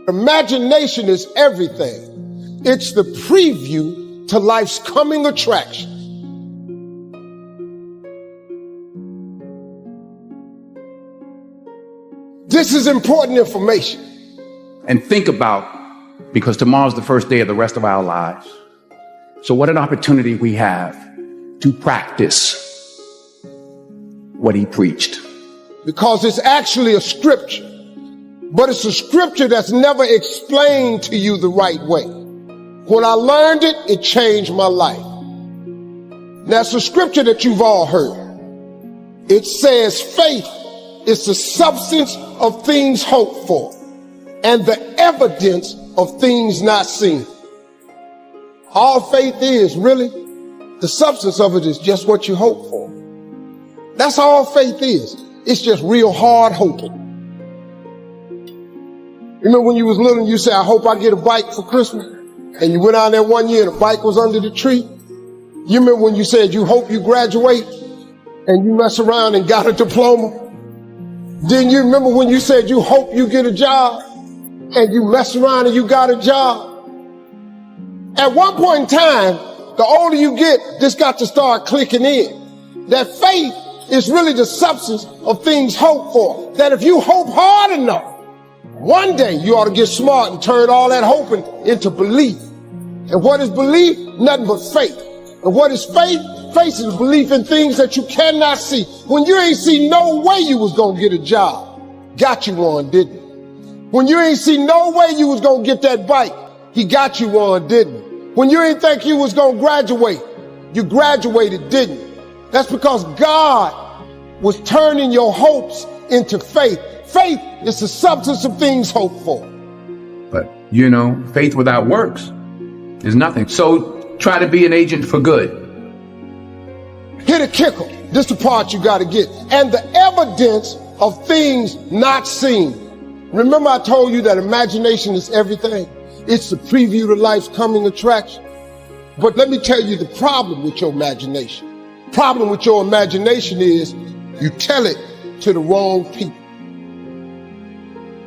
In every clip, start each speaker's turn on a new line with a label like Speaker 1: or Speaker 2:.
Speaker 1: Imagination is everything. It's the preview to life's coming attraction. This is important information.
Speaker 2: And think about, because tomorrow's the first day of the rest of our lives. So what an opportunity we have to practice what he preached.
Speaker 1: Because it's actually a scripture, but it's a scripture that's never explained to you the right way. When I learned it, it changed my life. That's a scripture that you've all heard. It says faith is the substance of things hoped for and the evidence of things not seen. All faith is, really, the substance of it is just what you hope for. That's all faith is. It's just real hard hoping. You remember when you was little and you said, I hope I get a bike for Christmas? And you went out there one year and the bike was under the tree? You remember when you said you hope you graduate and you mess around and got a diploma? Then you remember when you said you hope you get a job and you mess around and you got a job? At one point in time, the older you get, this got to start clicking in. That faith is really the substance of things hoped for. That if you hope hard enough, one day you ought to get smart and turn all that hoping into belief. And what is belief? Nothing but faith. And what is faith? Faith is belief in things that you cannot see. When you ain't see no way you was gonna get a job, got you one, didn't he? When you ain't see no way you was gonna get that bike, he got you one, didn't he? When you ain't think you was gonna graduate, you graduated, didn't you? That's because God was turning your hopes into faith. Faith is the substance of things hoped for.
Speaker 2: But, faith without works is nothing. So try to be an agent for good.
Speaker 1: Hit a kicker. This is the part you got to get. And the evidence of things not seen. Remember I told you that imagination is everything. It's the preview to life's coming attraction. But let me tell you the problem with your imagination. Problem with your imagination is you tell it to the wrong people.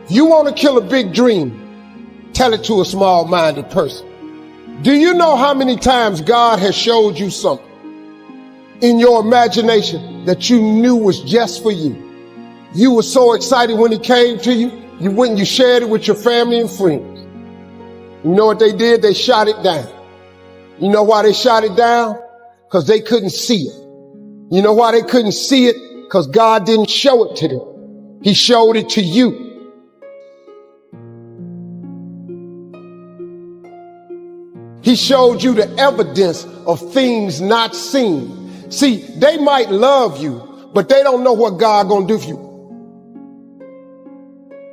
Speaker 1: You want to kill a big dream, tell it to a small-minded person. Do you know how many times God has showed you something in your imagination that you knew was just for you? You were so excited when it came to you, you went and you shared it with your family and friends. You know what they did? They shot it down. You know why they shot it down? Because they couldn't see it. You know why they couldn't see it? Because God didn't show it to them. He showed it to you. He showed you the evidence of things not seen. See, they might love you, but they don't know what God gonna do for you.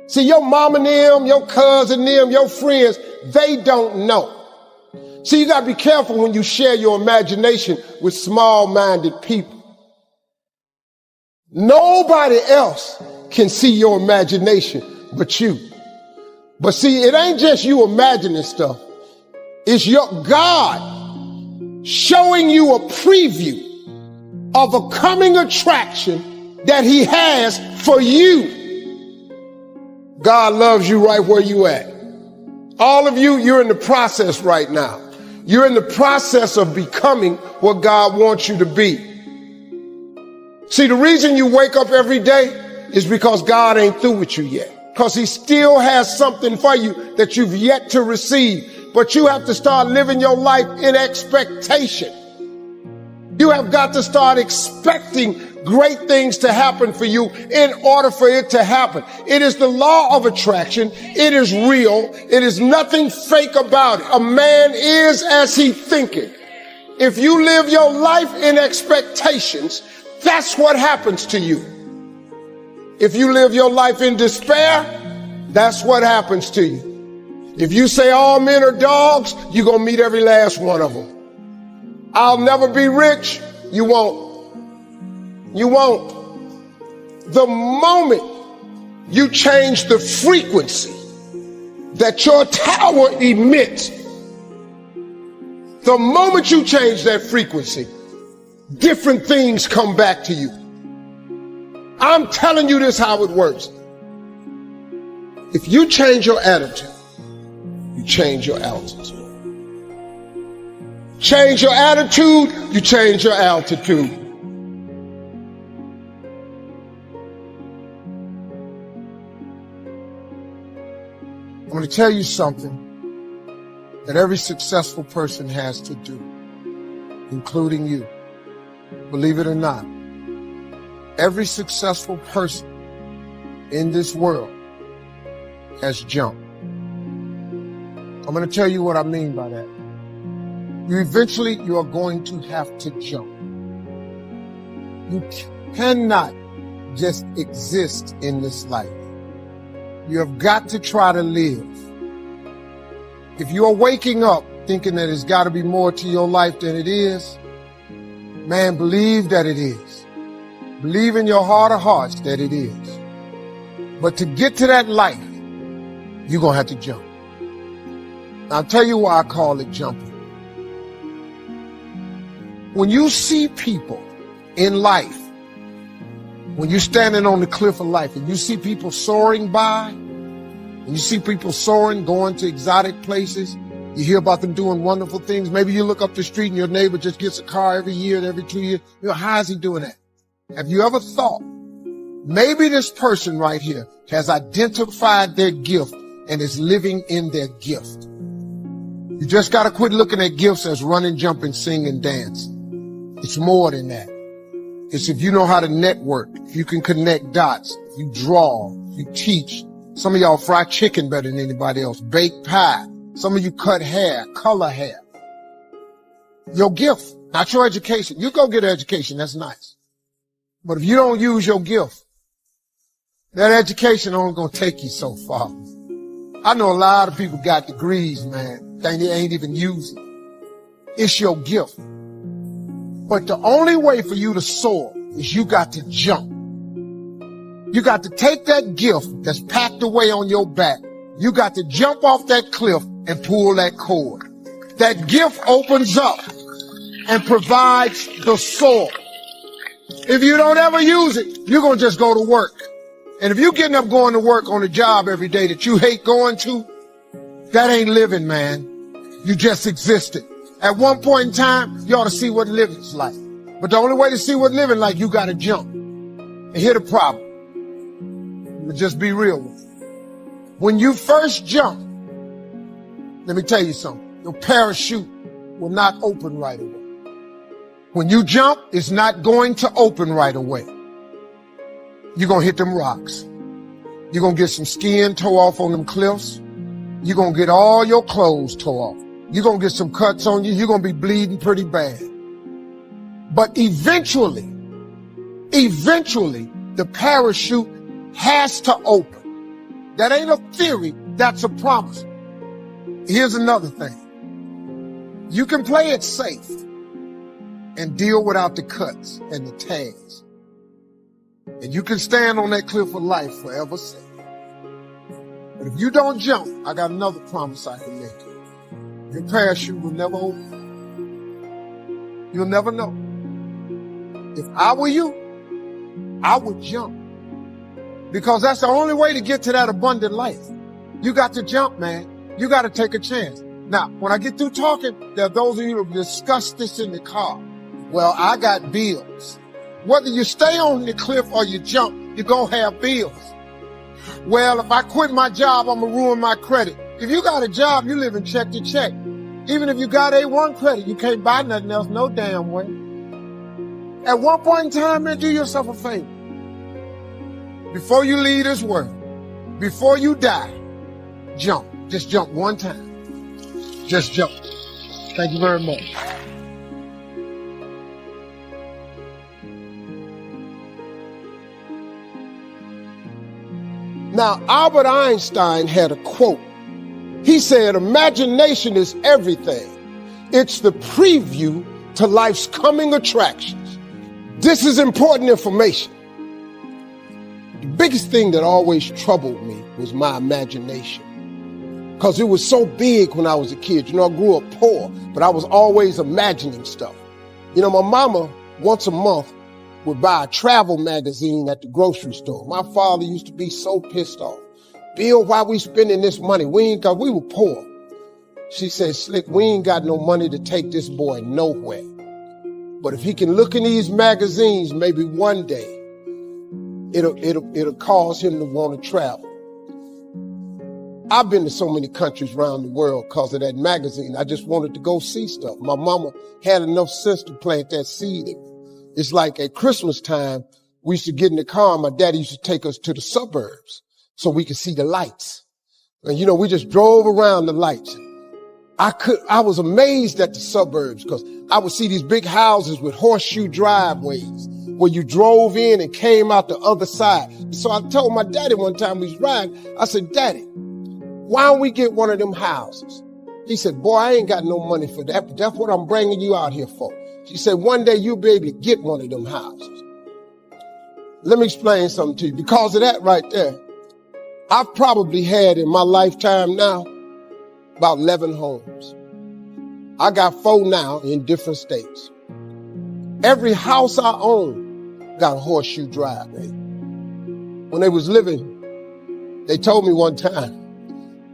Speaker 1: See, your mom and them, your cousin them, your friends, they don't know. See, you gotta be careful when you share your imagination with small-minded people. Nobody else can see your imagination but you. But see, it ain't just you imagining stuff. It's your God showing you a preview of a coming attraction that he has for you. God loves you right where you at. All of you, you're in the process right now. You're in the process of becoming what God wants you to be. See, the reason you wake up every day is because God ain't through with you yet. Because he still has something for you that you've yet to receive. But you have to start living your life in expectation. You have got to start expecting great things to happen for you in order for it to happen. It is the law of attraction. It is real. It is nothing fake about it. A man is as he thinketh. If you live your life in expectations, that's what happens to you. If you live your life in despair, that's what happens to you. If you say all men are dogs, you're going to meet every last one of them. I'll never be rich, you won't. You won't. The moment you change the frequency that your tower emits, the moment you change that frequency, different things come back to you. I'm telling you this how it works. If you change your attitude, change your altitude. Change your attitude, you change your altitude. I'm going to tell you something that every successful person has to do, including you. Believe it or not, every successful person in this world has jumped. I'm going to tell you what I mean by that. You are going to have to jump. You cannot just exist in this life. You have got to try to live. If you are waking up thinking that there's got to be more to your life than it is, man, believe that it is. Believe in your heart of hearts that it is. But to get to that life, you're going to have to jump. I'll tell you why I call it jumping. When you see people in life, when you're standing on the cliff of life and you see people soaring by, and you see people soaring, going to exotic places, you hear about them doing wonderful things. Maybe you look up the street and your neighbor just gets a car every year, every 2 years. You know, how is he doing that? Have you ever thought, maybe this person right here has identified their gift and is living in their gift? You just got to quit looking at gifts as running, jumping, singing, dance. It's more than that. It's if you know how to network, if you can connect dots, if you draw, if you teach. Some of y'all fry chicken better than anybody else, bake pie. Some of you cut hair, color hair. Your gift, not your education. You go get an education, that's nice. But if you don't use your gift, that education only gonna take you so far. I know a lot of people got degrees, man, they ain't even using. It's your gift. But the only way for you to soar is you got to jump. You got to take that gift that's packed away on your back. You got to jump off that cliff and pull that cord. That gift opens up and provides the soar. If you don't ever use it, you're going to just go to work. And if you're getting up going to work on a job every day that you hate going to, that ain't living, man. You just existed. At one point in time, you ought to see what living's like. But the only way to see what living like, you got to jump. And here's the problem. But just be real with you. When you first jump, let me tell you something. Your parachute will not open right away. When you jump, it's not going to open right away. You're going to hit them rocks. You're going to get some skin tore off on them cliffs. You're going to get all your clothes tore off. You're going to get some cuts on you. You're going to be bleeding pretty bad. But eventually, the parachute has to open. That ain't a theory. That's a promise. Here's another thing. You can play it safe and deal without the cuts and the tags. And you can stand on that cliff of life forever safe. But if you don't jump, I got another promise I can make you. Your parachute will never open. You'll never know. If I were you, I would jump. Because that's the only way to get to that abundant life. You got to jump, man. You got to take a chance. Now, when I get through talking, there are those of you who discuss this in the car. Well, I got bills. Whether you stay on the cliff or you jump, you're going to have bills. Well, if I quit my job, I'm going to ruin my credit. If you got a job, you live in check to check. Even if you got A1 credit, you can't buy nothing else no damn way. At one point in time, man, do yourself a favor. Before you leave this world, before you die, jump. Just jump one time. Just jump. Thank you very much. Now, Albert Einstein had a quote. He said, imagination is everything. It's the preview to life's coming attractions. This is important information. The biggest thing that always troubled me was my imagination. Because it was so big when I was a kid. You know, I grew up poor, but I was always imagining stuff. You know, my mama, once a month, would buy a travel magazine at the grocery store. My father used to be so pissed off. Bill, why we spending this money? Cause we were poor. She said, Slick, we ain't got no money to take this boy nowhere. But if he can look in these magazines, maybe one day it'll cause him to want to travel. I've been to so many countries around the world because of that magazine. I just wanted to go see stuff. My mama had enough sense to plant that seed. It's like at Christmas time, we used to get in the car and my daddy used to take us to the suburbs so we could see the lights. And we just drove around the lights. I was amazed at the suburbs because I would see these big houses with horseshoe driveways where you drove in and came out the other side. So I told my daddy one time we was riding, I said, Daddy, why don't we get one of them houses? He said, boy, I ain't got no money for that, but that's what I'm bringing you out here for. She said, one day you'll be able to get one of them houses. Let me explain something to you. Because of that right there, I've probably had in my lifetime now about 11 homes. I got 4 now in different states. Every house I own got a horseshoe driveway. When they was living, they told me one time,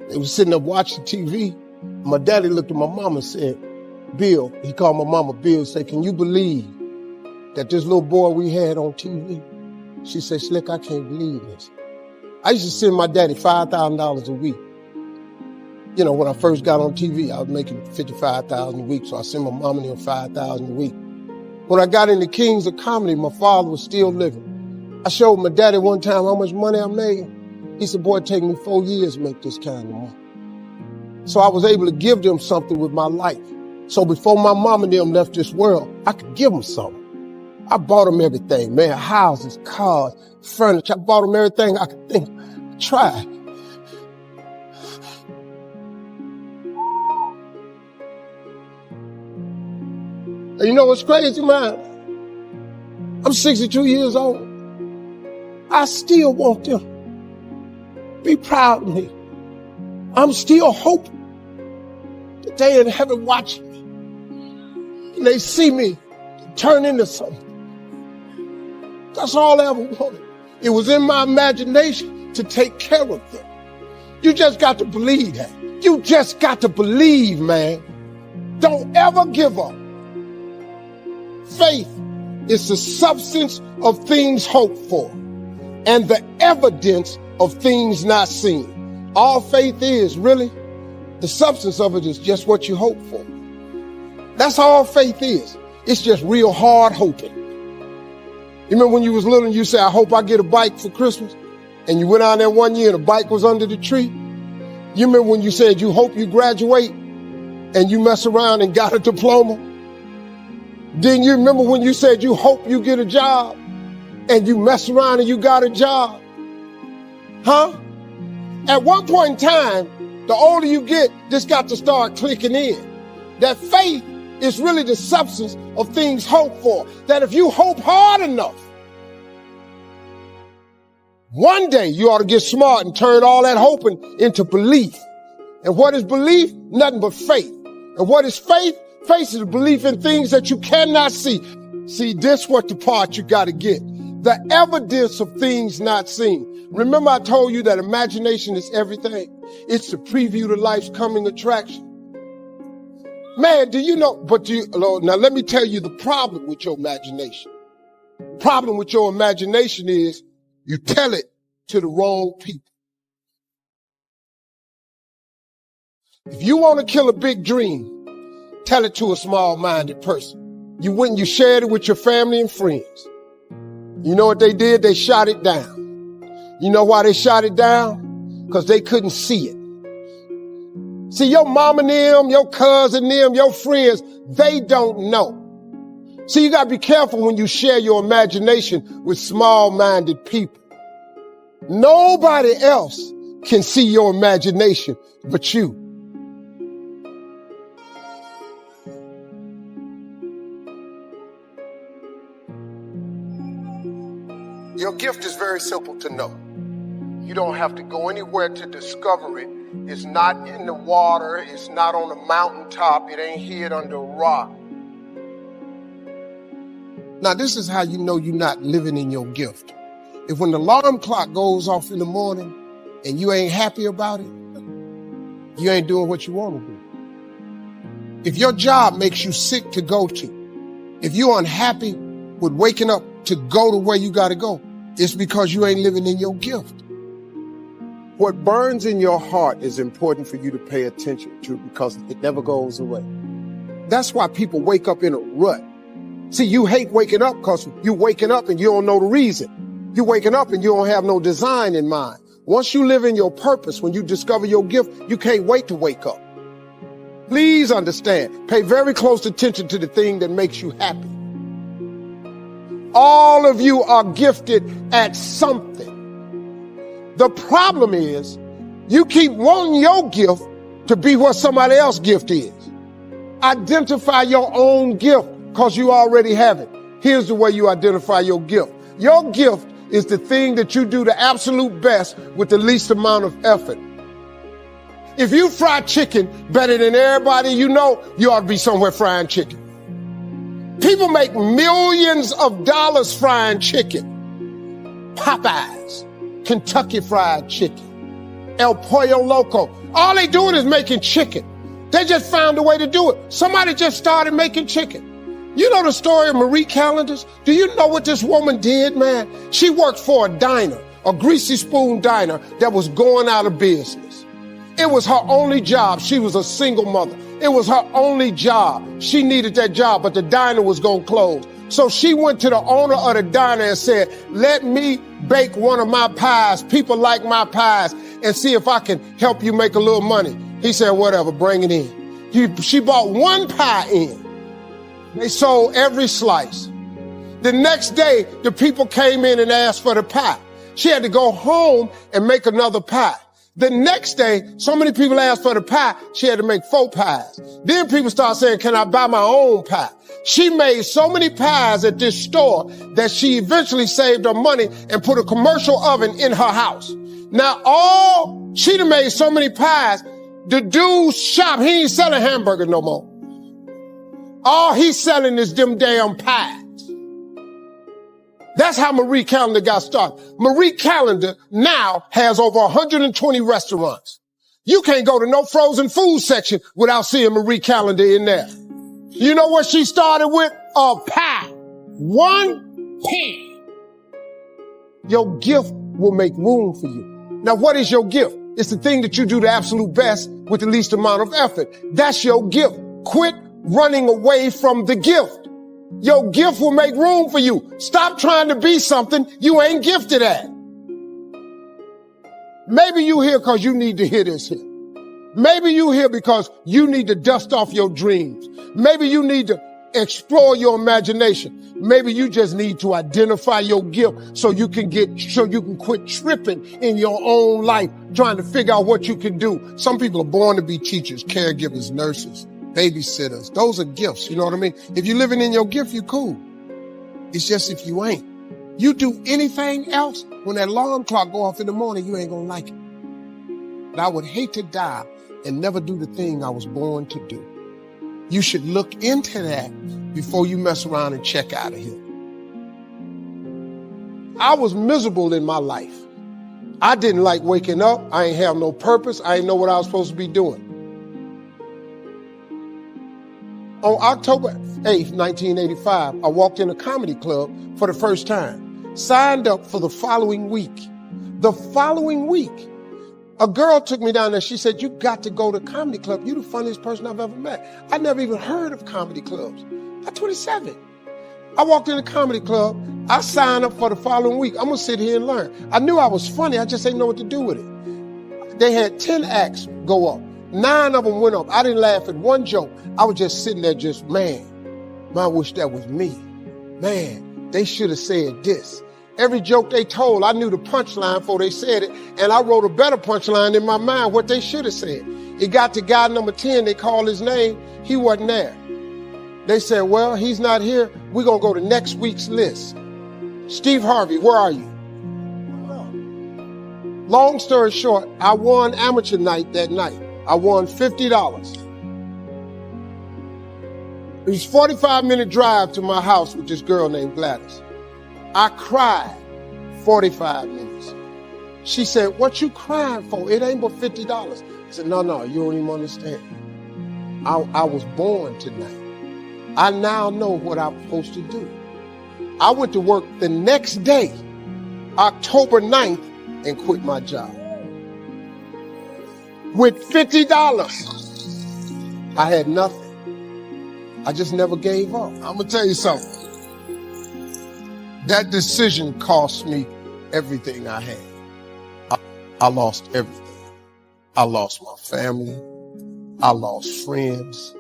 Speaker 1: they was sitting up watching TV. My daddy looked at my mama and said, Bill, he called my mama Bill, said, can you believe that this little boy we had on TV? She said, Slick, I can't believe this. I used to send my daddy $5,000 a week. When I first got on TV, I was making $55,000 a week, so I sent my mom and them $5,000 a week. When I got into Kings of Comedy, my father was still living. I showed my daddy one time how much money I made. He said, boy, it take me 4 years to make this kind of money. So I was able to give them something with my life. So before my mom and them left this world, I could give them something. I bought them everything, man, houses, cars, furniture. I bought them everything I could think. I tried. And you know what's crazy, man? I'm 62 years old. I still want them to be proud of me. I'm still hoping that they in heaven watching me and they see me turn into something. That's all I ever wanted. It was in my imagination to take care of them. You just got to believe that. You just got to believe, man. Don't ever give up. Faith is the substance of things hoped for and the evidence of things not seen. All faith is, really, the substance of it is just what you hope for. That's all faith is. It's just real hard hoping. You remember when you was little and you said, I hope I get a bike for Christmas? And you went out there one year and the bike was under the tree? You remember when you said you hope you graduate and you mess around and got a diploma? Then you remember when you said you hope you get a job and you mess around and you got a job? Huh? At one point in time, the older you get, this got to start clicking in. That faith is really the substance of things hoped for. That if you hope hard enough, one day you ought to get smart and turn all that hoping into belief. And what is belief? Nothing but faith. And what is faith? Faith is a belief in things that you cannot see. See, this what the part you got to get. The evidence of things not seen. Remember I told you that imagination is everything? It's the preview to life's coming attraction. Man, do you know, now let me tell you the problem with your imagination. The problem with your imagination is you tell it to the wrong people. If you want to kill a big dream, tell it to a small-minded person. You went and you shared it with your family and friends. You know what they did? They shot it down. You know why they shot it down? Because they couldn't see it. See, your mom and them, your cousin them, your friends, they don't know. See, you got to be careful when you share your imagination with small-minded people. Nobody else can see your imagination but you. Your gift is very simple to know. You don't have to go anywhere to discover it. It's not in the water. It's not on a mountaintop. It ain't hid under a rock. Now, this is how you know you're not living in your gift. If when the alarm clock goes off in the morning and you ain't happy about it, you ain't doing what you want to do. If your job makes you sick to go to, if you're unhappy with waking up to go to where you got to go, it's because you ain't living in your gift.
Speaker 3: What burns in your heart is important for you to pay attention to because it never goes away.
Speaker 1: That's why people wake up in a rut. See, you hate waking up because you waking up and you don't know the reason. You waking up and you don't have no design in mind. Once you live in your purpose, when you discover your gift, you can't wait to wake up. Please understand, pay very close attention to the thing that makes you happy. All of you are gifted at something. The problem is you keep wanting your gift to be what somebody else's gift is. Identify your own gift because you already have it. Here's the way you identify your gift. Your gift is the thing that you do the absolute best with the least amount of effort. If you fry chicken better than everybody you know, you ought to be somewhere frying chicken. People make millions of dollars frying chicken. Popeyes, Kentucky Fried Chicken, El Pollo Loco. All they doing is making chicken. They just found a way to do it. Somebody just started making chicken. You know the story of Marie Callender's? Do you know what this woman did, man? She worked for a diner, a greasy spoon diner that was going out of business. It was her only job. She was a single mother. It was her only job. She needed that job, but the diner was going to close. So she went to the owner of the diner and said, let me bake one of my pies. People like my pies, and see if I can help you make a little money. He said, whatever, bring it in. She bought one pie in. They sold every slice. The next day, the people came in and asked for the pie. She had to go home and make another pie. The next day, so many people asked for the pie, she had to make 4 pies. Then people started saying, can I buy my own pie? She made so many pies at this store that she eventually saved her money and put a commercial oven in her house. Now, she done made so many pies, the dude's shop, he ain't selling hamburgers no more. All he's selling is them damn pies. That's how Marie Callender got started. Marie Callender now has over 120 restaurants. You can't go to no frozen food section without seeing Marie Callender in there. You know what she started with? A pie. One pie. Your gift will make room for you. Now, what is your gift? It's the thing that you do the absolute best with the least amount of effort. That's your gift. Quit running away from the gift. Your gift will make room for you. Stop trying to be something you ain't gifted at. Maybe you here because you need to hear this here. Maybe you here because you need to dust off your dreams. Maybe you need to explore your imagination. Maybe you just need to identify your gift so you can quit tripping in your own life, trying to figure out what you can do. Some people are born to be teachers, caregivers, nurses, babysitters. Those are gifts. You know what I mean? If you're living in your gift, you're cool. It's just if you ain't. You do anything else, when that alarm clock go off in the morning, you ain't gonna like it. But I would hate to die and never do the thing I was born to do. You should look into that before you mess around and check out of here. I was miserable in my life. I didn't like waking up. I ain't have no purpose. I ain't know what I was supposed to be doing. On October 8th, 1985, I walked in a comedy club for the first time, signed up for the following week. The following week, a girl took me down there. She said, you got to go to comedy club. You're the funniest person I've ever met. I never even heard of comedy clubs. I'm 27. I walked in the comedy club. I signed up for the following week. I'm going to sit here and learn. I knew I was funny. I just didn't know what to do with it. They had 10 acts go up. 9 of them went up. I didn't laugh at one joke. I was just sitting there man, I wish that was me. Man, they should have said this. Every joke they told, I knew the punchline before they said it, and I wrote a better punchline in my mind, what they should have said. It got to guy number 10, they called his name, he wasn't there. They said, well, he's not here, we're gonna go to next week's list. Steve Harvey, where are you? Long story short, I won amateur night that night. I won $50. It was a 45-minute drive to my house with this girl named Gladys. I cried 45 minutes. She said, what you crying for? It ain't but $50. I said, no, you don't even understand. I was born tonight. I now know what I'm supposed to do. I went to work the next day, October 9th, and quit my job. With $50, I had nothing. I just never gave up. I'm gonna tell you something. That decision cost me everything I had. I lost everything. I lost my family. I lost friends.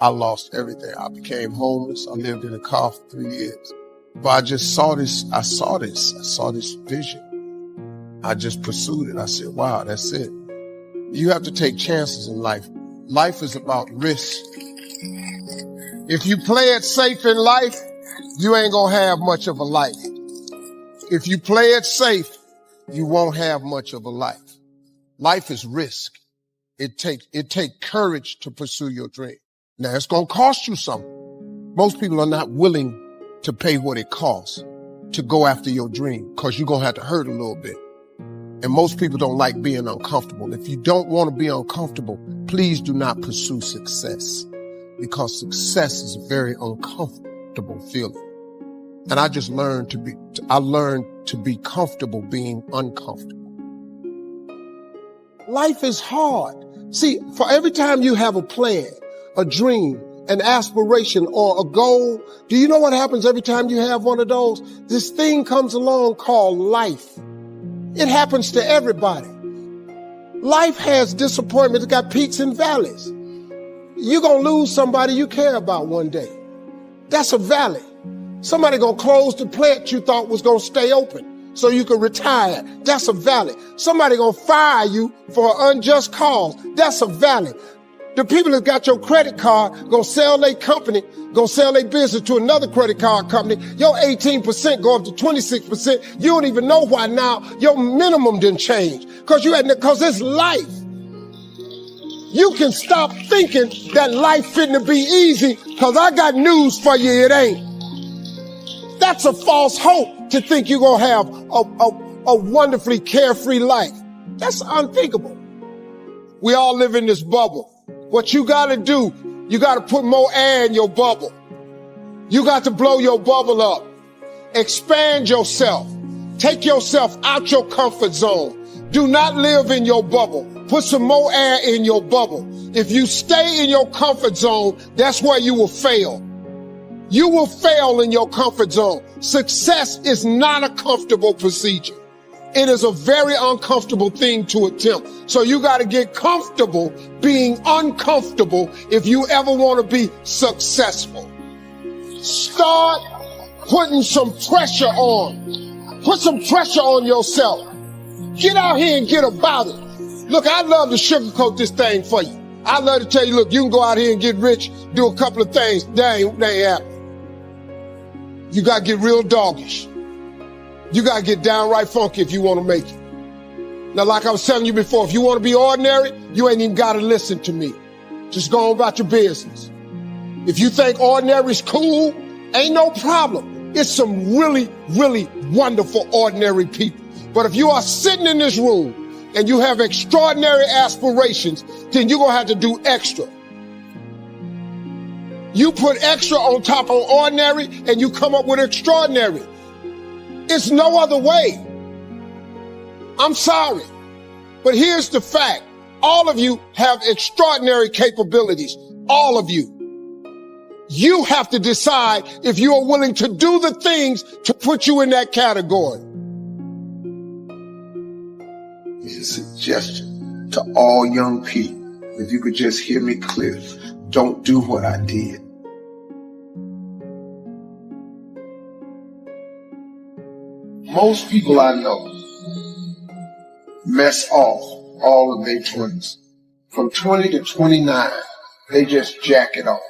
Speaker 1: I lost everything. I became homeless. I lived in a car for 3 years. But I just saw this. I saw this vision. I just pursued it. I said, wow, that's it. You have to take chances in life. Life is about risk. If you play it safe in life, you ain't gonna have much of a life. If you play it safe, you won't have much of a life. Life is risk. It take courage to pursue your dream. Now, it's gonna cost you something. Most people are not willing to pay what it costs to go after your dream, because you're gonna have to hurt a little bit. And most people don't like being uncomfortable. If you don't want to be uncomfortable, please do not pursue success, because success is a very uncomfortable feeling. And I just learned to be comfortable being uncomfortable. Life is hard. See, for every time you have a plan, a dream, an aspiration, or a goal, do you know what happens every time you have one of those? This thing comes along called life. It happens to everybody. Life has disappointment. It's got peaks and valleys. You're going to lose somebody you care about one day. That's a valley. Somebody going to close the plant you thought was going to stay open so you could retire. That's a valley. Somebody going to fire you for an unjust cause. That's a valley. The people that got your credit card going to sell their company, going to sell their business to another credit card company. Your 18% go up to 26%. You don't even know why now your minimum didn't change, because it's life. You can stop thinking that life fitting be easy, because I got news for you, it ain't. That's a false hope to think you're going to have a wonderfully carefree life. That's unthinkable. We all live in this bubble. What you got to do, you got to put more air in your bubble. You got to blow your bubble up. Expand yourself. Take yourself out your comfort zone. Do not live in your bubble. Put some more air in your bubble. If you stay in your comfort zone, that's where you will fail. You will fail in your comfort zone. Success is not a comfortable procedure. It is a very uncomfortable thing to attempt. So you got to get comfortable being uncomfortable if you ever want to be successful. Start putting some pressure on. Put some pressure on yourself. Get out here and get about it. Look, I'd love to sugarcoat this thing for you. I'd love to tell you, look, you can go out here and get rich, do a couple of things. That ain't happening. You got to get real doggish. You got to get downright funky if you want to make it. Now, like I was telling you before, if you want to be ordinary, you ain't even got to listen to me. Just go on about your business. If you think ordinary is cool, ain't no problem. It's some really, really wonderful ordinary people. But if you are sitting in this room and you have extraordinary aspirations, then you're going to have to do extra. You put extra on top of ordinary and you come up with extraordinary. It's no other way. I'm sorry. But here's the fact. All of you have extraordinary capabilities. All of you. You have to decide if you are willing to do the things to put you in that category.
Speaker 3: It's a suggestion to all young people. If you could just hear me clear, don't do what I did. Most people I know mess off all of their 20s. From 20 to 29, they just jack it off.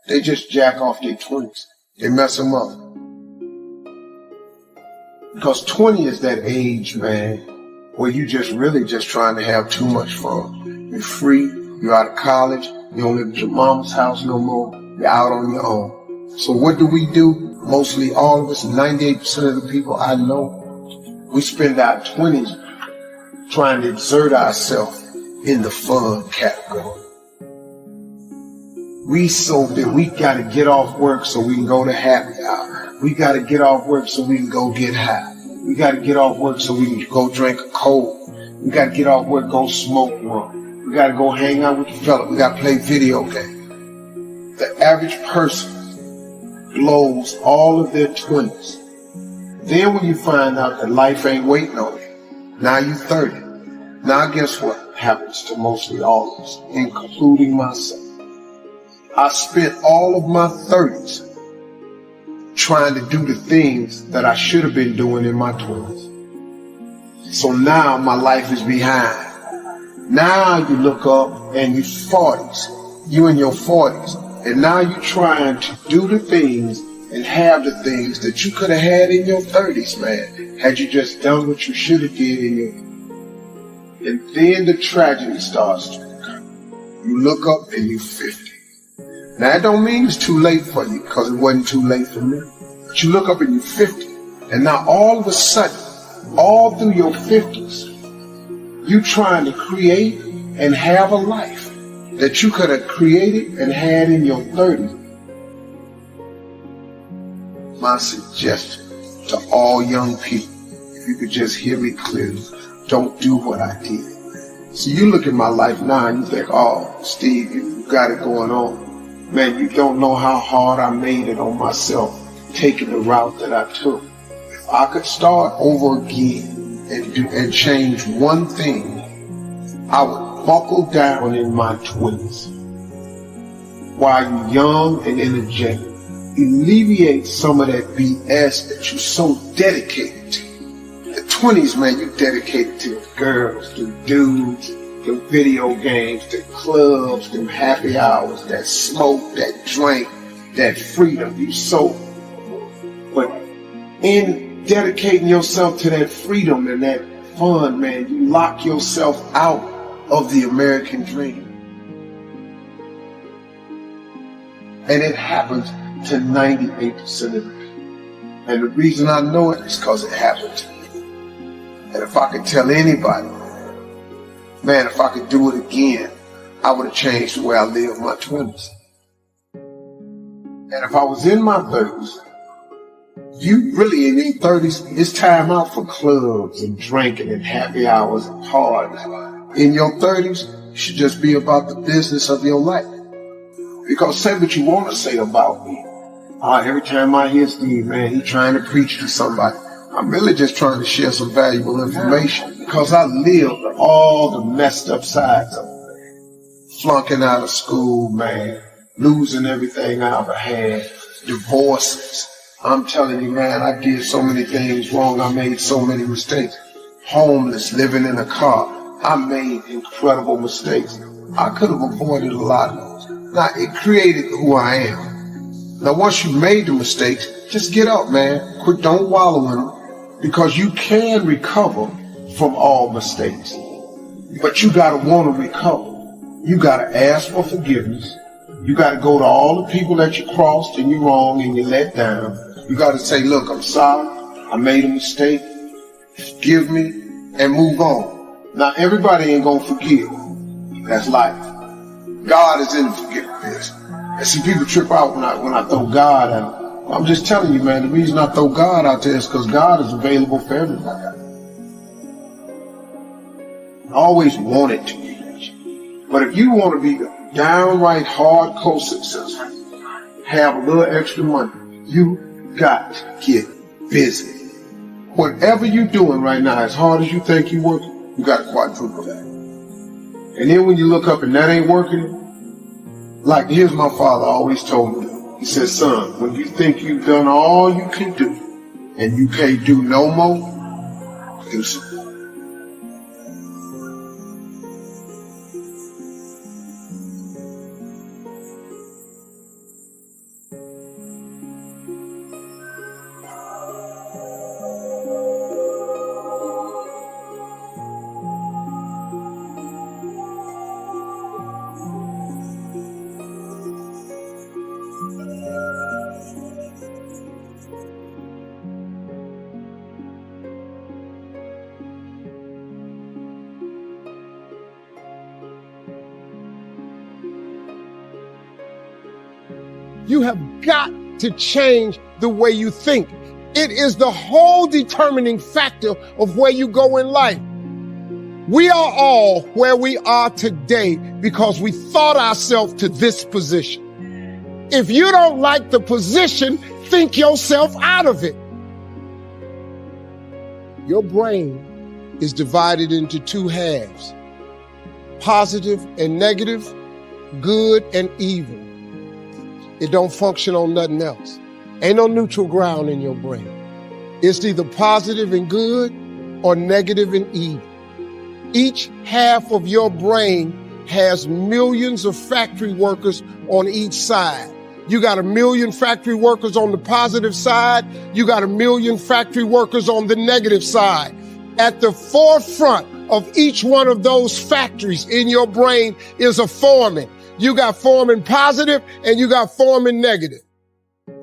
Speaker 3: They just jack off their 20s. They mess them up. Because 20 is that age, man, where you just really just trying to have too much fun. You're free, you're out of college, you don't live at your mama's house no more, you're out on your own. So what do? Mostly all of us, 98% of the people I know, we spend our 20s trying to exert ourselves in the fun category. We so that we got to get off work so we can go to happy hour. We got to get off work so we can go get high. We got to get off work so we can go drink a cold. We got to get off work, go smoke one. We got to go hang out with the fella. We got to play video games. The average person blows all of their 20s. Then when you find out that life ain't waiting on you, now you're 30. Now guess what happens to mostly all of us, including myself? I spent all of my 30s trying to do the things that I should have been doing in my 20s. So now my life is behind. Now you look up and you're 40s. You in your 40s. And now you're trying to do the things and have the things that you could have had in your 30s, man, had you just done what you should have did in your. And then the tragedy starts to occur. You look up and you're 50. Now that don't mean it's too late for you, because it wasn't too late for me. But you look up and you're 50. And now all of a sudden, all through your 50s, you trying to create and have a life that you could have created and had in your 30s. My suggestion to all young people, if you could just hear me clearly, don't do what I did. So you look at my life now and you think, oh, Steve, you got it going on. Man, you don't know how hard I made it on myself, taking the route that I took. If I could start over again and change one thing, I would buckle down in my 20s. While you're young and energetic, alleviate some of that BS that you're so dedicated to. The 20s, man, you're dedicated to the girls, the dudes, the video games, the clubs, the happy hours, that smoke, that drink, that freedom. You so, but in dedicating yourself to that freedom and that fun, man, you lock yourself out of the American dream. And it happens to 98% of it. And the reason I know it is because it happened to me. And if I could tell anybody, man, if I could do it again, I would have changed the way I lived my 20s. And if I was in my 30s, you really in your 30s, it's time out for clubs and drinking and happy hours and parties. In your 30s, it should just be about the business of your life. Because say what you want to say about me. Every time I hear Steve, man, he's trying to preach to somebody. I'm really just trying to share some valuable information because I lived all the messed up sides of it. Flunking out of school, man, losing everything I ever had, divorces. I'm telling you, man, I did so many things wrong. I made so many mistakes. Homeless, living in a car. I made incredible mistakes. I could have avoided a lot of those. Now, it created who I am. Now, once you made the mistakes, just get up, man. Quit, don't wallow in them. Because you can recover from all mistakes. But you gotta want to recover. You gotta ask for forgiveness. You gotta go to all the people that you crossed and you wronged and you let down. You gotta say, look, I'm sorry. I made a mistake. Forgive me and move on. Now, everybody ain't gonna forgive. That's life. God is in the forgiveness. And see, people trip out when I throw God at them. I'm just telling you, man, the reason I throw God out there is because God is available for everybody. I always wanted to be. But if you want to be downright hardcore successful, have a little extra money, you got to get busy. Whatever you're doing right now, as hard as you think you're working, you got to quadruple that. And then when you look up and that ain't working, like here's my father always told me, he said, son, when you think you've done all you can do and you can't do no more, do so.
Speaker 1: You have got to change the way you think. It is the whole determining factor of where you go in life. We are all where we are today because we thought ourselves to this position. If you don't like the position, think yourself out of it. Your brain is divided into two halves, positive and negative, good and evil. It don't function on nothing else. Ain't no neutral ground in your brain. It's either positive and good or negative and evil. Each half of your brain has millions of factory workers on each side. You got 1 million factory workers on the positive side. You got 1 million factory workers on the negative side. At the forefront of each one of those factories in your brain is a foreman. You got foreman positive and you got foreman negative.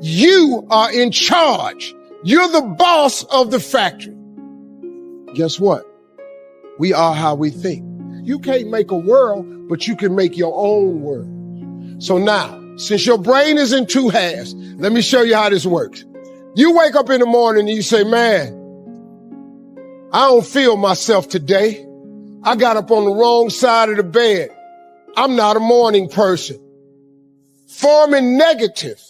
Speaker 1: You are in charge. You're the boss of the factory. Guess what? We are how we think. You can't make a world, but you can make your own world. So now, since your brain is in two halves, let me show you how this works. You wake up in the morning and you say, man, I don't feel myself today. I got up on the wrong side of the bed. I'm not a morning person. Foreman negative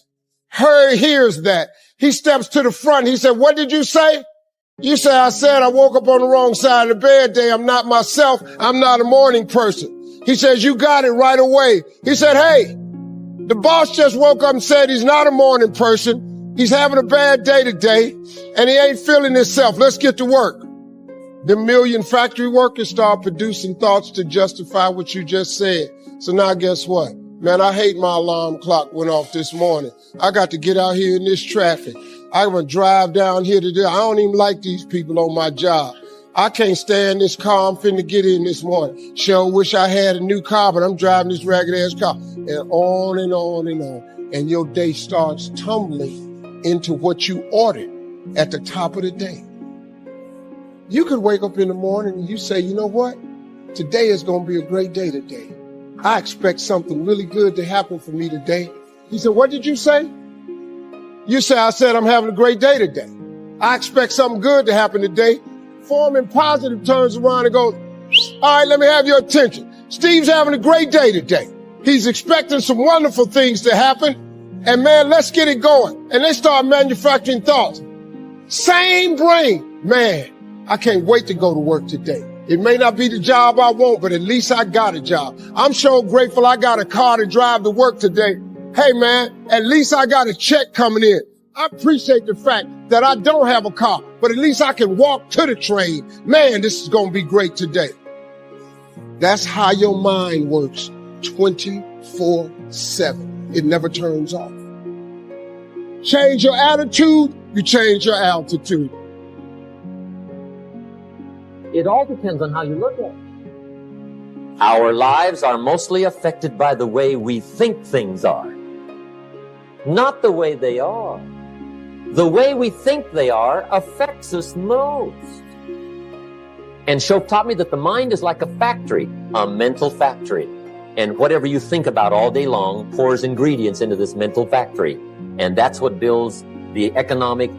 Speaker 1: hears that. He steps to the front. He said, what did you say? You say, I said I woke up on the wrong side of the bed today. I'm not myself. I'm not a morning person. He says, you got it right away. He said, hey, the boss just woke up and said he's not a morning person. He's having a bad day today and he ain't feeling himself. Let's get to work. The 1 million factory workers start producing thoughts to justify what you just said. So now guess what? Man, I hate my alarm clock went off this morning. I got to get out here in this traffic. I'm going to drive down here today. I don't even like these people on my job. I can't stand this car I'm finna get in this morning. Sure wish I had a new car, but I'm driving this ragged ass car. And on and on and on. And your day starts tumbling into what you ordered at the top of the day. You could wake up in the morning and you say, you know what? Today is going to be a great day today. I expect something really good to happen for me today. He said, what did you say? You say, I said I'm having a great day today. I expect something good to happen today. Foreman positive turns around and goes, all right, let me have your attention. Steve's having a great day today. He's expecting some wonderful things to happen. And man, let's get it going. And they start manufacturing thoughts. Same brain. Man, I can't wait to go to work today. It may not be the job I want, but at least I got a job. I'm so grateful I got a car to drive to work today. Hey man, at least I got a check coming in. I appreciate the fact that I don't have a car, but at least I can walk to the train. Man, this is going to be great today. That's how your mind works 24/7. It never turns off. Change your attitude, you change your altitude.
Speaker 4: It all depends on how you look at it. Our lives are mostly affected by the way we think things are, not the way they are. The way we think they are affects us most. And Shope taught me that the mind is like a factory, a mental factory. And whatever you think about all day long pours ingredients into this mental factory. And that's what builds the economic,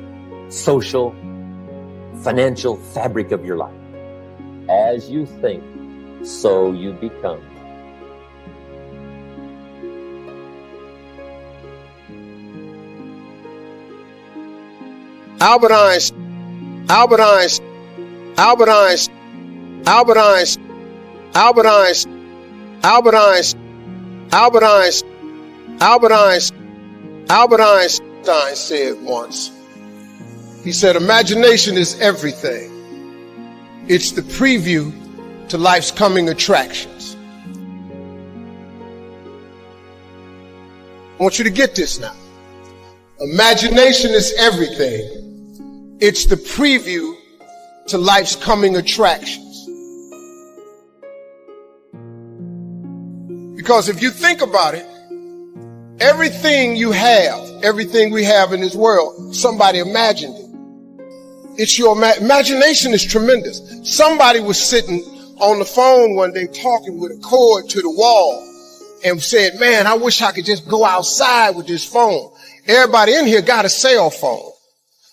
Speaker 4: social, financial fabric of your life. As you think, so you become.
Speaker 1: Albert Einstein, Albert Einstein, Albert Einstein, Albert Einstein, Albert Einstein, Albert Einstein, Albert Einstein, Albert Einstein, Albert Einstein said once, he said, imagination is everything. It's the preview to life's coming attractions. I want you to get this now. Imagination is everything. It's the preview to life's coming attractions. Because if you think about it, everything you have, everything we have in this world, somebody imagined it. It's your imagination is tremendous. Somebody was sitting on the phone one day talking with a cord to the wall, and said, man, I wish I could just go outside with this phone. Everybody in here got a cell phone.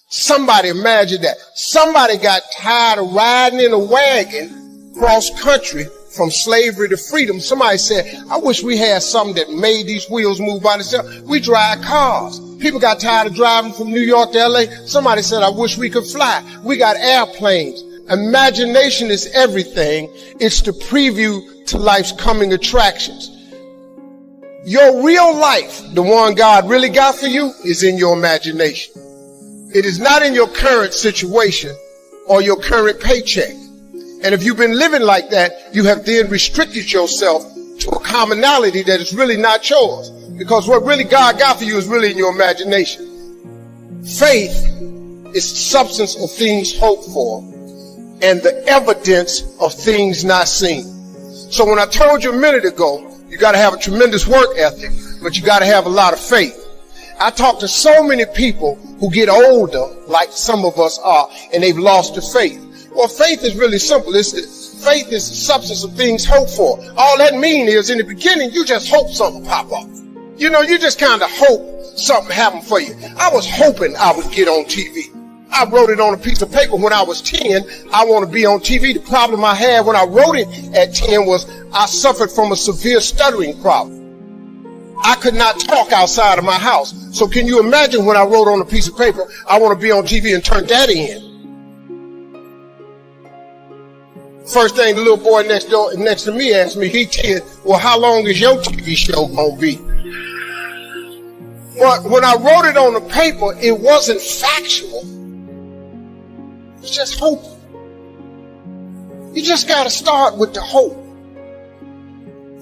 Speaker 1: Somebody imagine that. Somebody got tired of riding in a wagon cross country from slavery to freedom. Somebody said, I wish we had something that made these wheels move by themselves. We drive cars. People got tired of driving from New York to LA. Somebody said, I wish we could fly. We got airplanes. Imagination is everything. It's the preview to life's coming attractions. Your real life, the one God really got for you, is in your imagination. It is not in your current situation or your current paycheck. And if you've been living like that, you have then restricted yourself to a commonality that is really not yours. Because what really God got for you is really in your imagination. Faith is the substance of things hoped for and the evidence of things not seen. So when I told you a minute ago, you got to have a tremendous work ethic, but you got to have a lot of faith. I talk to so many people who get older, like some of us are, and they've lost their faith. Well, faith is really simple. Faith is the substance of things hoped for. All that means is in the beginning, you just hope something pop up. You know, you just kind of hope something happen for you. I was hoping I would get on TV. I wrote it on a piece of paper when I was 10. I want to be on TV. The problem I had when I wrote it at 10 was I suffered from a severe stuttering problem. I could not talk outside of my house. So can you imagine when I wrote on a piece of paper, I want to be on TV and turn that in? First thing the little boy next to me asked me, he said, well, how long is your TV show going to be? But when I wrote it on the paper, it wasn't factual. It was just hope. You just got to start with the hope.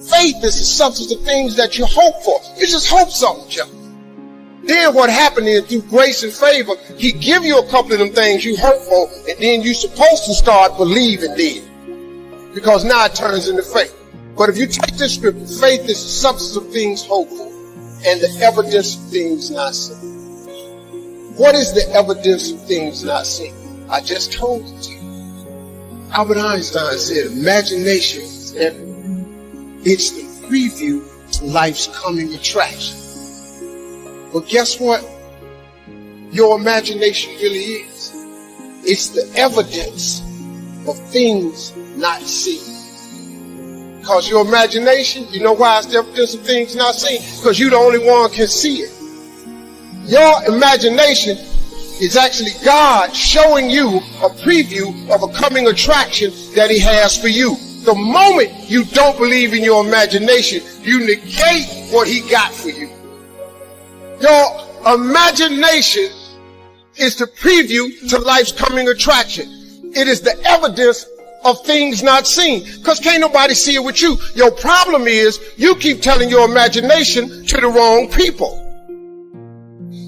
Speaker 1: Faith is the substance of things that you hope for. You just hope something, Joe. Then what happened is through grace and favor, he give you a couple of them things you hope for, and then you're supposed to start believing then. Because now it turns into faith. But if you take this scripture, faith is the substance of things hoped for and the evidence of things not seen. What is the evidence of things not seen? I just told it to you. Albert Einstein said, imagination is everything. It's the preview to life's coming attraction. But guess what? Your imagination really is. It's the evidence of things not seen. Because your imagination, you know why it's the evidence of things not seen? Because you're the only one can see it. Your imagination is actually God showing you a preview of a coming attraction that he has for you. The moment you don't believe in your imagination, you negate what he got for you. Your imagination is the preview to life's coming attraction. It is the evidence of things not seen. Because can't nobody see it with you. Your problem is you keep telling your imagination to the wrong people.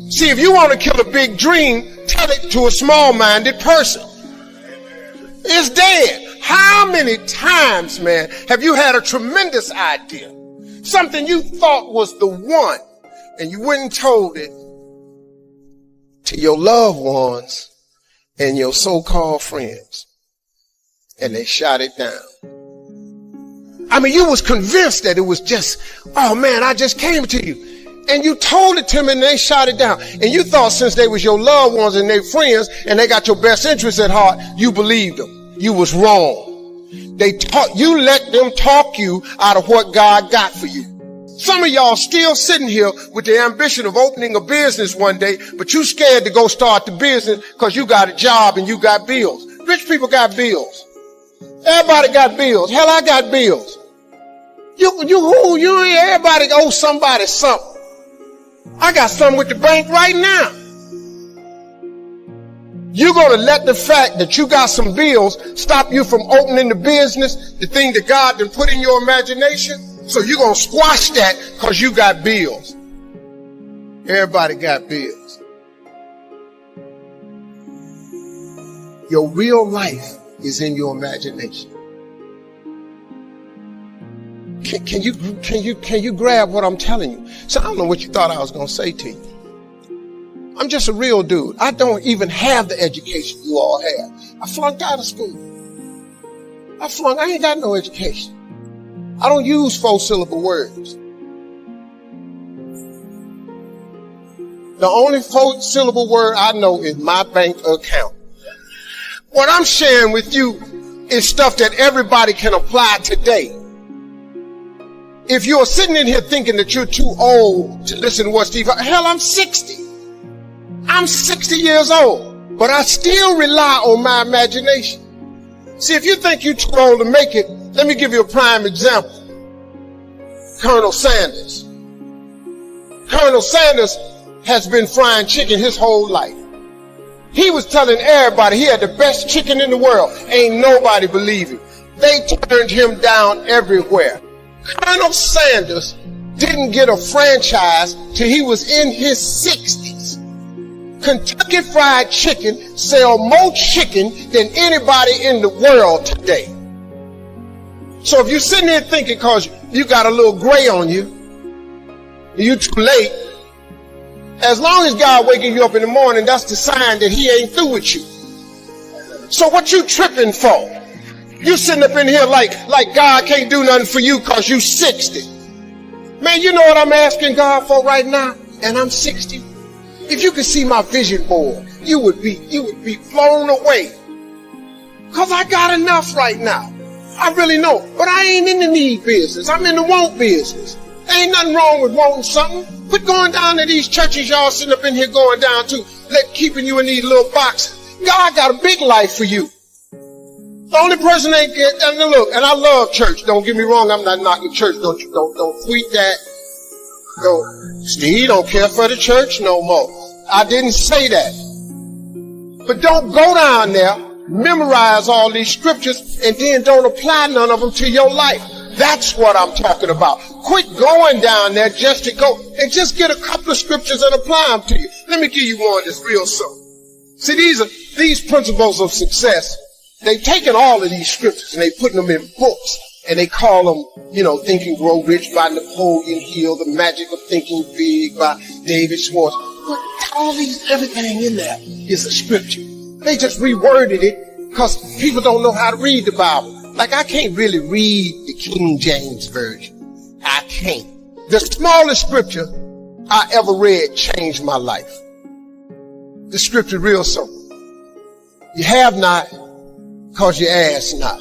Speaker 1: See, if you want to kill a big dream, tell it to a small-minded person. It's dead. How many times, man, have you had a tremendous idea? Something you thought was the one, and you went and told it to your loved ones and your so-called friends, and they shot it down. I mean, you was convinced that it was just, oh man, I just came to you. And you told it to them and they shot it down. And you thought since they was your loved ones and their friends and they got your best interests at heart, you believed them. You was wrong. You let them talk you out of what God got for you. Some of y'all still sitting here with the ambition of opening a business one day, but you scared to go start the business because you got a job and you got bills. Rich people got bills. Everybody got bills. Hell, I got bills. Everybody owes somebody something. I got something with the bank right now. You're going to let the fact that you got some bills stop you from opening the business, the thing that God done put in your imagination? So you're going to squash that because you got bills. Everybody got bills. Your real life is in your imagination. Can you grab what I'm telling you? So I don't know what you thought I was going to say to you. I'm just a real dude. I don't even have the education you all have. I flunked out of school. I ain't got no education. I don't use 4-syllable words. The only 4-syllable word I know is my bank account. What I'm sharing with you is stuff that everybody can apply today. If you're sitting in here thinking that you're too old to listen to what Steve, hell, I'm 60. I'm 60 years old, but I still rely on my imagination. See, if you think you're too old to make it, let me give you a prime example. Colonel Sanders. Colonel Sanders has been frying chicken his whole life. He was telling everybody he had the best chicken in the world. Ain't nobody believe him. They turned him down everywhere. Colonel Sanders didn't get a franchise till he was in his 60s. Kentucky Fried Chicken sell more chicken than anybody in the world today. So if you're sitting there thinking because you got a little gray on you, you're too late, as long as God waking you up in the morning, that's the sign that he ain't through with you. So what you tripping for? You sitting up in here like God can't do nothing for you because you 60. Man, you know what I'm asking God for right now? And I'm 60. If you could see my vision board, you would be blown away. Because I got enough right now. I really know. But I ain't in the need business. I'm in the want business. There ain't nothing wrong with wanting something. Quit going down to these churches y'all sitting up in here going down to, keeping you in these little boxes. God got a big life for you. The only person ain't get, and look, and I love church. Don't get me wrong, I'm not knocking church. Don't tweet that. Steve don't care for the church no more. I didn't say that. But don't go down there, memorize all these scriptures, and then don't apply none of them to your life. That's what I'm talking about. Quit going down there just to go and just get a couple of scriptures and apply them to you. Let me give you one that's real simple. See, these principles of success. They've taken all of these scriptures and they putting them in books and they call them, Think and Grow Rich by Napoleon Hill, The Magic of Thinking Big by David Schwartz. But everything in there is a scripture. They just reworded it because people don't know how to read the Bible. Like I can't really read the King James Version. I can't. The smallest scripture I ever read changed my life. The scripture real simple. You have not because you ask not.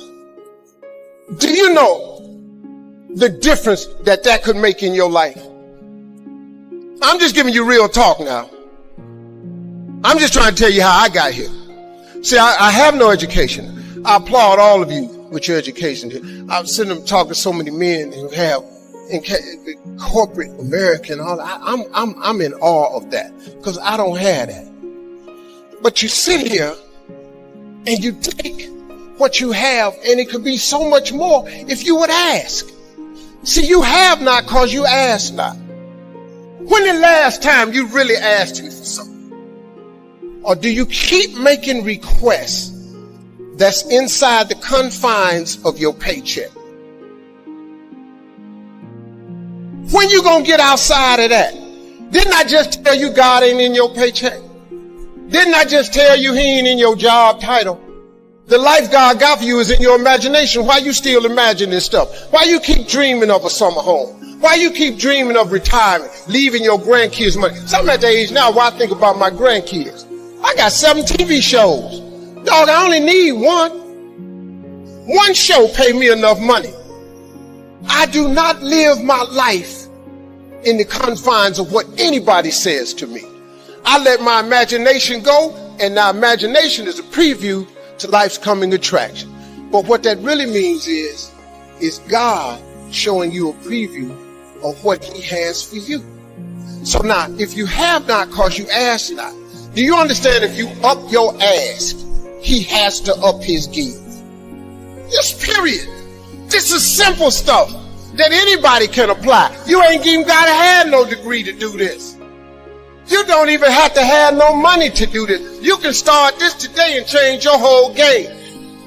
Speaker 1: Do you know the difference that could make in your life? I'm just giving you real talk now. I'm just trying to tell you how I got here. See, I have no education. I applaud all of you with your education. I'm sitting there talking to so many men who have in corporate America and all that. I'm in awe of that because I don't have that. But you sit here and you take what you have, and it could be so much more if you would ask. See, you have not because you ask not. When the last time you really asked him for something? Or do you keep making requests that's inside the confines of your paycheck? When you gonna get outside of that? Didn't I just tell you God ain't in your paycheck? Didn't I just tell you he ain't in your job title? The life God got for you is in your imagination. Why you still imagine this stuff? Why you keep dreaming of a summer home? Why you keep dreaming of retirement, leaving your grandkids money? So I'm at the age now where I think about my grandkids. I got 7 TV shows. Dog, I only need one. One show pay me enough money. I do not live my life in the confines of what anybody says to me. I let my imagination go, and now imagination is a preview to life's coming attraction. But what that really means is God showing you a preview of what he has for you. So now, if you have not because you ask not, do you understand if you up your ask, he has to up his give? Just period. This is simple stuff that anybody can apply. You ain't even got to have no degree to do this. You don't even have to have no money to do this. You can start this today and change your whole game.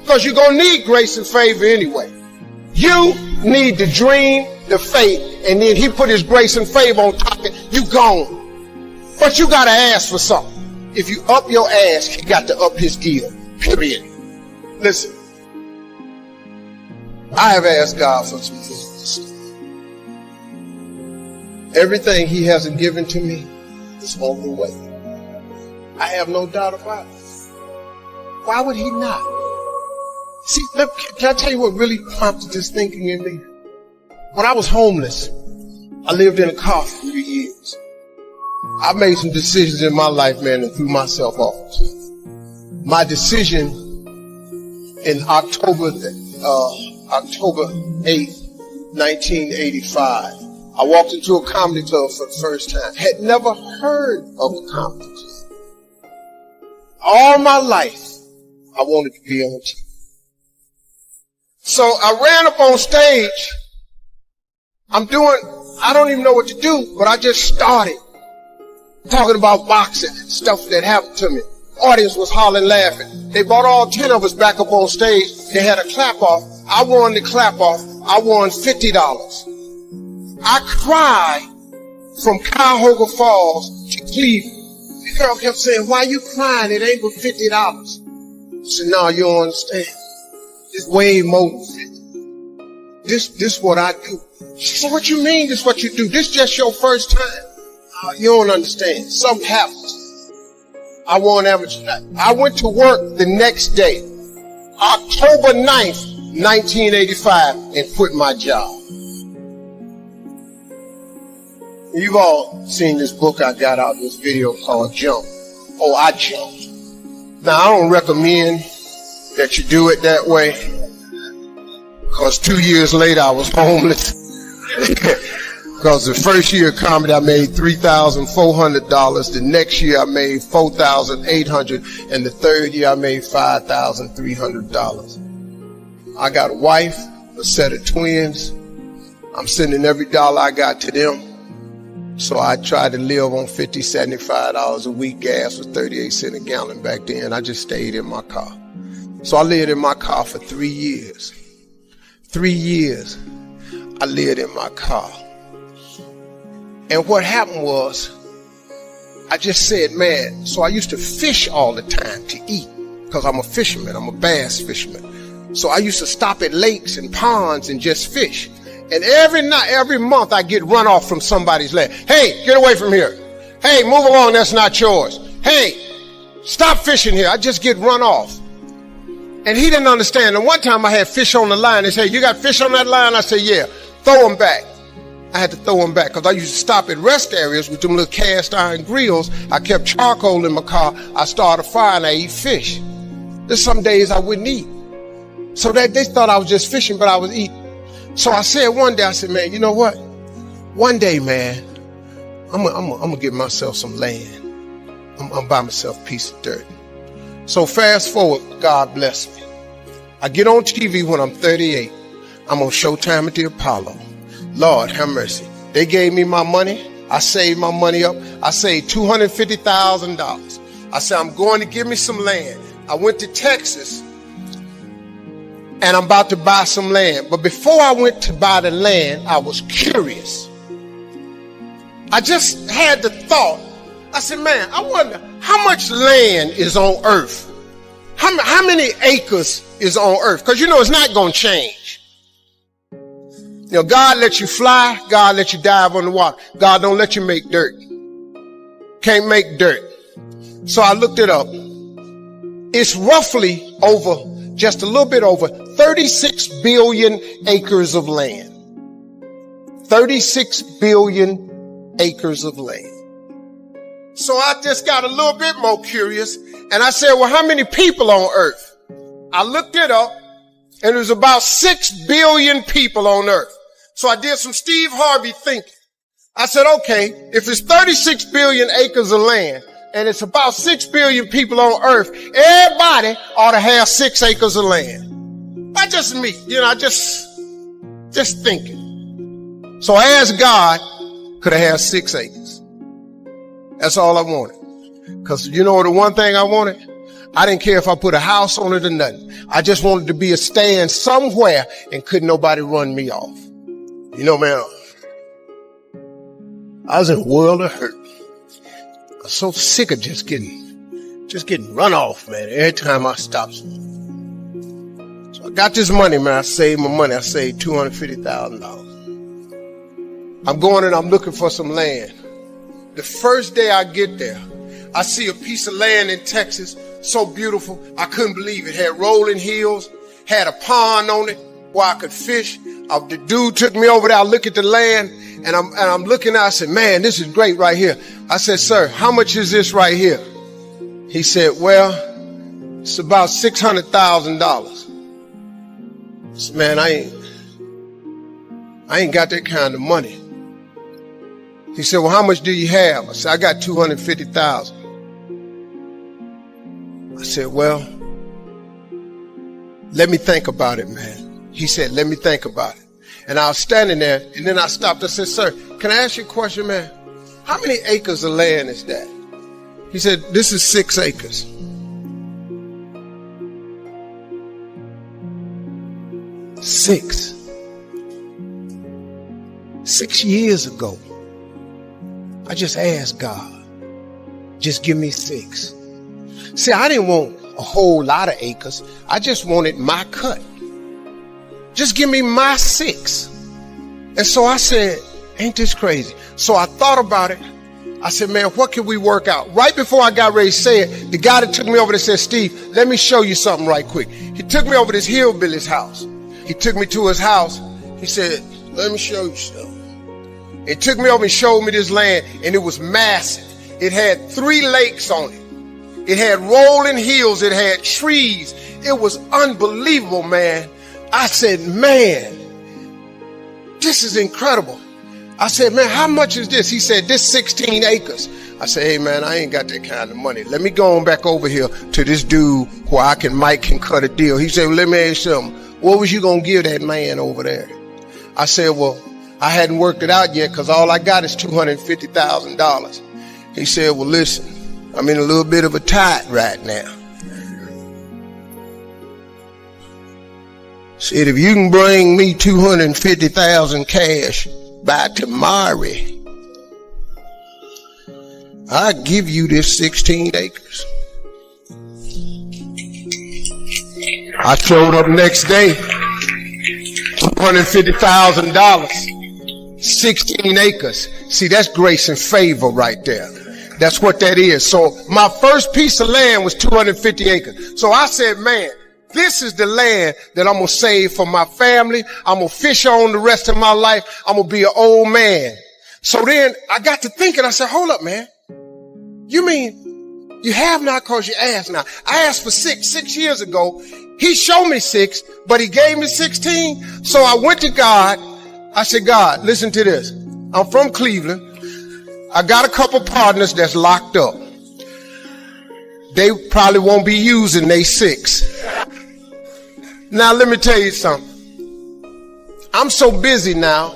Speaker 1: Because you're going to need grace and favor anyway. You need the dream, the faith, and then he put his grace and favor on top of it. You gone. But you got to ask for something. If you up your ask, he got to up his give. Period. Listen. I have asked God for some things. Everything he hasn't given to me,
Speaker 3: is on the way. I have no doubt about it. Why would he not? See, can I tell you what really prompted this thinking in me? When I was homeless, I lived in a car for 3 years. I made some decisions in my life, man, and threw myself off. My decision in October 8th, 1985, I walked into a comedy club for the first time. Had never heard of a comedy club. All my life, I wanted to be on TV. So I ran up on stage. I don't even know what to do, but I just started talking about boxing and stuff that happened to me. Audience was hollering, laughing. They brought all 10 of us back up on stage. They had a clap off. I won the clap off. I won $50. I cried from Cuyahoga Falls to Cleveland. The girl kept saying, "Why you crying? It ain't but $50. I said, "No, you don't understand. It's way more than 50. This what I do." She said, "What you mean this what you do? This just your first time." You don't understand. Something happened. I won amateur night. I went to work the next day, October 9th, 1985, and quit my job. You've all seen this book I got out, this video called Jump. Oh, I jumped. Now, I don't recommend that you do it that way, because 2 years later I was homeless. Because the first year of comedy I made $3,400. The next year I made $4,800. And the third year I made $5,300. I got a wife, a set of twins. I'm sending every dollar I got to them. So I tried to live on $50, $75 a week. Gas was 38 cents a gallon back then. I just stayed in my car. So I lived in my car for 3 years. 3 years I lived in my car. And what happened was, I just said, man, so I used to fish all the time to eat, because I'm a fisherman, I'm a bass fisherman. So I used to stop at lakes and ponds and just fish. And every month I get run off from somebody's land. "Hey, get away from here. Hey, move along, that's not yours. Hey, stop fishing here." I just get run off. And he didn't understand. And one time I had fish on the line. They said, "You got fish on that line?" I said, "Yeah." "Throw them back." I had to throw them back, because I used to stop at rest areas with them little cast iron grills. I kept charcoal in my car. I started a fire and I eat fish. There's some days I wouldn't eat. So they thought I was just fishing, but I was eating. So I said one day, I said, "Man, you know what? One day, man, I'm gonna give myself some land. I'm gonna buy myself a piece of dirt." So fast forward, God bless me. I get on TV when I'm 38. I'm on Showtime at the Apollo. Lord have mercy. They gave me my money. I saved my money up. I saved $250,000. I said, I'm going to give me some land. I went to Texas, and I'm about to buy some land. But before I went to buy the land, I was curious. I just had the thought. I said, man, I wonder how much land is on earth? How many acres is on earth? Because it's not going to change. God lets you fly. God lets you dive on the water. God don't let you make dirt. Can't make dirt. So I looked it up. It's roughly just a little bit over 36 billion acres of land. 36 billion acres of land. So I just got a little bit more curious, and I said, well, how many people on earth? I looked it up, and there's about 6 billion people on earth. So I did some Steve Harvey thinking. I said, okay, if it's 36 billion acres of land, and it's about 6 billion people on earth, everybody ought to have 6 acres of land. Not just me, just thinking. So I asked God, could I have 6 acres? That's all I wanted. Because the one thing I wanted? I didn't care if I put a house on it or nothing. I just wanted to be a stand somewhere and couldn't nobody run me off. Man, I was in a world of hurt. I'm so sick of just getting run off, man, every time I stop. So I got this money, man. I saved my money. I saved $250,000. I'm going and I'm looking for some land.
Speaker 1: The first day I get there, I see a piece of land in Texas, so beautiful, I couldn't believe it. Had rolling hills, had a pond on it where I could fish. The dude took me over there. I look at the land, and I'm looking out. I said, man, this is great right here. I said, sir, how much is this right here? He said, well, it's about $600,000. I said, man, I ain't got that kind of money. He said, well, how much do you have? I said, I got $250,000. I said, well, let me think about it, man. He said, let me think about it. And I was standing there, and then I stopped. I said, sir, can I ask you a question, man? How many acres of land is that? He said, this is 6 acres. Six years ago, I just asked God, just give me 6. See, I didn't want a whole lot of acres. I just wanted my cut. Just give me my 6. And so I said, ain't this crazy? So I thought about it. I said, man, what can we work out? Right before I got ready to say it, the guy that took me over there said, Steve, let me show you something right quick. He took me over to this hillbilly's house. He took me to his house. He said, let me show you something. He took me over and showed me this land, and it was massive. It had 3 lakes on it. It had rolling hills. It had trees. It was unbelievable, man. I said, man, this is incredible. I said, man, how much is this? He said, this 16 acres. I said, hey, man, I ain't got that kind of money. Let me go on back over here to this dude where Mike can cut a deal. He said, well, let me ask you something. What was you going to give that man over there? I said, well, I hadn't worked it out yet because all I got is $250,000. He said, well, listen, I'm in a little bit of a tight right now. Said, if you can bring me $250,000 cash by tomorrow, I'll give you this 16 acres. I showed up next day, $150,000, 16 acres. See, that's grace and favor right there. That's what that is. So my first piece of land was 250 acres. So I said, man, this is the land that I'm going to save for my family. I'm going to fish on the rest of my life. I'm going to be an old man. So then I got to thinking, I said, hold up, man. You mean you have not because you asked now? I asked for 6 years ago. He showed me 6, but he gave me 16. So I went to God. I said, God, listen to this. I'm from Cleveland. I got a couple partners that's locked up. They probably won't be using they 6. Now, let me tell you something. I'm so busy now,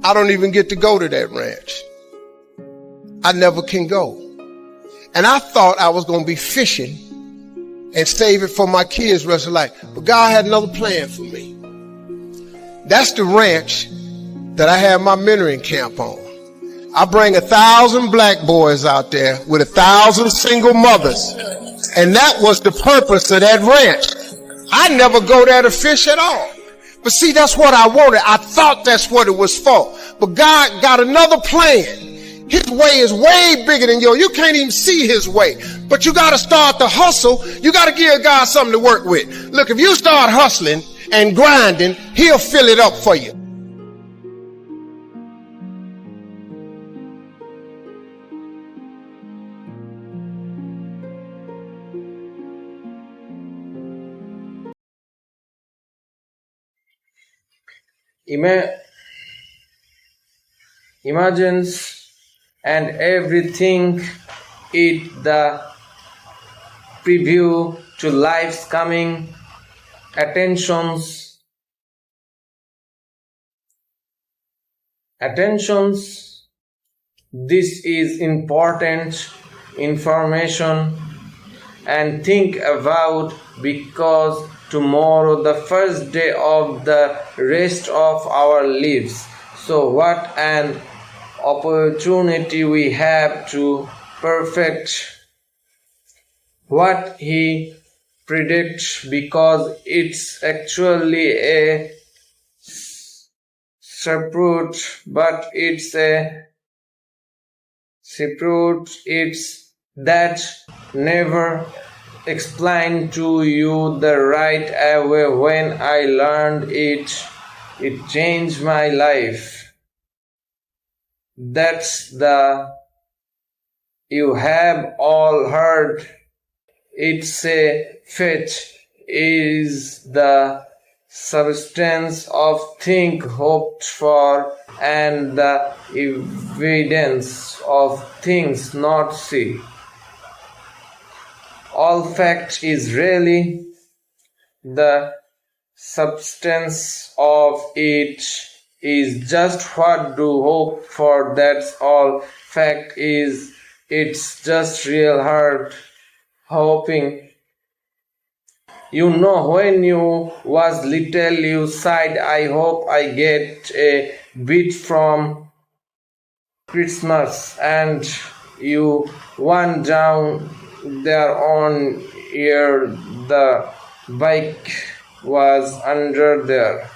Speaker 1: I don't even get to go to that ranch. I never can go. And I thought I was going to be fishing and save it for my kids' rest of life. But God had another plan for me. That's the ranch that I have my mentoring camp on. I bring 1,000 black boys out there with 1,000 single mothers. And that was the purpose of that ranch. I never go there to fish at all. But see, that's what I wanted. I thought that's what it was for. But God got another plan. His way is way bigger than yours. You can't even see his way. But you got to start to hustle. You got to give God something to work with. Look, if you start hustling and grinding, he'll fill it up for you.
Speaker 5: Imagines and everything it the preview to life's coming attentions this is important information and think about because tomorrow the first day of the rest of our lives. So what an opportunity we have to perfect what he predicts, because it's actually a separate, but it's a separate it's that never explained to you the right way. When I learned it, it changed my life. That's the you have all heard. It's a faith is the substance of things hoped for and the evidence of things not seen. All fact is really the substance of it is just what do hope for. That's all fact is. It's just real hard hoping. You know, when you was little, you sighed, I hope I get a bit from Christmas, and you went down there on your the bike was under there.